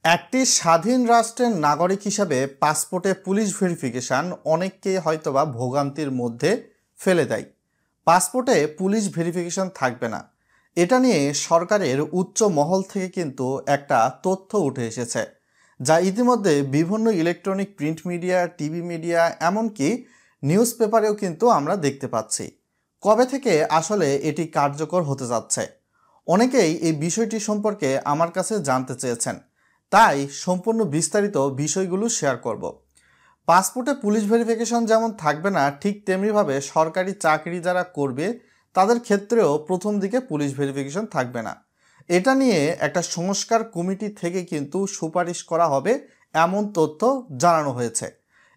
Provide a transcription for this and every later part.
একটি স্বাধীন রাষ্ট্রের নাগরিক হিসাবে পাসপোর্টে পুলিশ ভেরিফিকেশন অনেককে হয়তোবা ভোগান্তির মধ্যে ফেলে দেয়। পাসপোর্টে পুলিশ ভেরিফিকেশন থাকবে না, এটা নিয়ে সরকারের উচ্চ মহল থেকে কিন্তু একটা তথ্য উঠে এসেছে, যা ইতিমধ্যে বিভিন্ন electronic print media, TV media, এমনকি নিউজ পেপারেও কিন্তু আমরা দেখতে পাচ্ছি। কবে থেকে আসলে এটি কার্যকর হতে যাচ্ছে, অনেকেই এই বিষয়টি সম্পর্কে আমার কাছে জানতে চেয়েছেন, তাই সম্পূর্ণ বিস্তারিত বিষয়গুলো শেয়ার করব। পাসপোর্টে পুলিশ ভেরিফিকেশন যেমন থাকবে না, ঠিক তেমনিভাবে সরকারি চাকরি যারা করবে তাদের ক্ষেত্রেও প্রথম দিকে পুলিশ ভেরিফিকেশন থাকবে না। এটা নিয়ে একটা সংস্কার কমিটি থেকে কিন্তু সুপারিশ করা হবে, এমন তথ্য জানানো হয়েছে।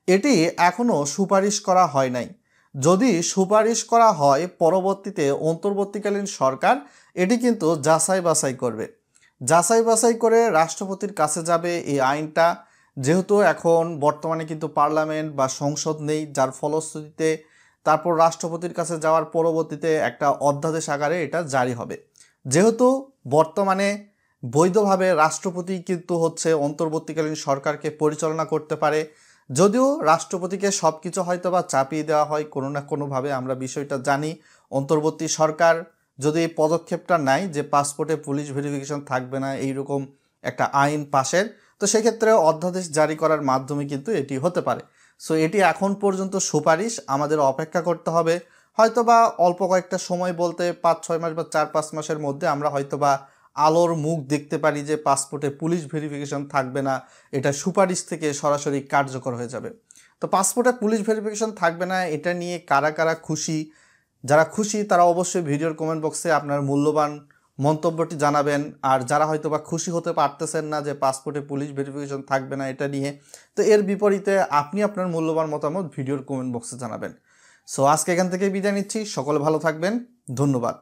এটি এখনও সুপারিশ করা হয় নাই। যদি সুপারিশ করা হয়, পরবর্তীতে অন্তর্বর্তীকালীন সরকার এটি কিন্তু যাচাই বাছাই করবে। যাচাই বাছাই করে রাষ্ট্রপতির কাছে যাবে এই আইনটা। যেহেতু এখন বর্তমানে কিন্তু পার্লামেন্ট বা সংসদ নেই, যার ফলশ্রুতিতে তারপর রাষ্ট্রপতির কাছে যাওয়ার পরবর্তীতে একটা অধ্যাদেশ আকারে এটা জারি হবে। যেহেতু বর্তমানে বৈধভাবে রাষ্ট্রপতি কিন্তু হচ্ছে অন্তর্বর্তীকালীন সরকারকে পরিচালনা করতে পারে, যদিও রাষ্ট্রপতিকে সব কিছু হয়তো বা চাপিয়ে দেওয়া হয় কোনো না কোনোভাবে, আমরা বিষয়টা জানি। অন্তর্বর্তী সরকার যদি এই পদক্ষেপটা নেয় যে পাসপোর্টে পুলিশ ভেরিফিকেশন থাকবে না, এইরকম একটা আইন পাশের, তো সেক্ষেত্রে অধ্যাদেশ জারি করার মাধ্যমে কিন্তু এটি হতে পারে। সো এটি এখন পর্যন্ত সুপারিশ, আমাদের অপেক্ষা করতে হবে। হয়তোবা অল্প কয়েকটা সময় বলতে 5-6 মাস বা 4-5 মাসের মধ্যে আমরা হয়তোবা আলোর মুখ দেখতে পারি যে পাসপোর্টে পুলিশ ভেরিফিকেশন থাকবে না, এটা সুপারিশ থেকে সরাসরি কার্যকর হয়ে যাবে। তো পাসপোর্টে পুলিশ ভেরিফিকেশন থাকবে না, এটা নিয়ে কারা কারা খুশি? যারা খুশি তারা অবশ্যই ভিডিওর কমেন্ট বক্সে আপনার মূল্যবান মন্তব্যটি জানাবেন। আর যারা হয়তো বা খুশি হতে পারতেছেন না যে পাসপোর্টে পুলিশ ভেরিফিকেশন থাকবে না এটা নিয়ে, তো এর বিপরীতে আপনি আপনার মূল্যবান মতামত ভিডিওর কমেন্ট বক্সে জানাবেন। সো আজকে এখান থেকে বিদায় নিচ্ছি, সকলে ভালো থাকবেন, ধন্যবাদ।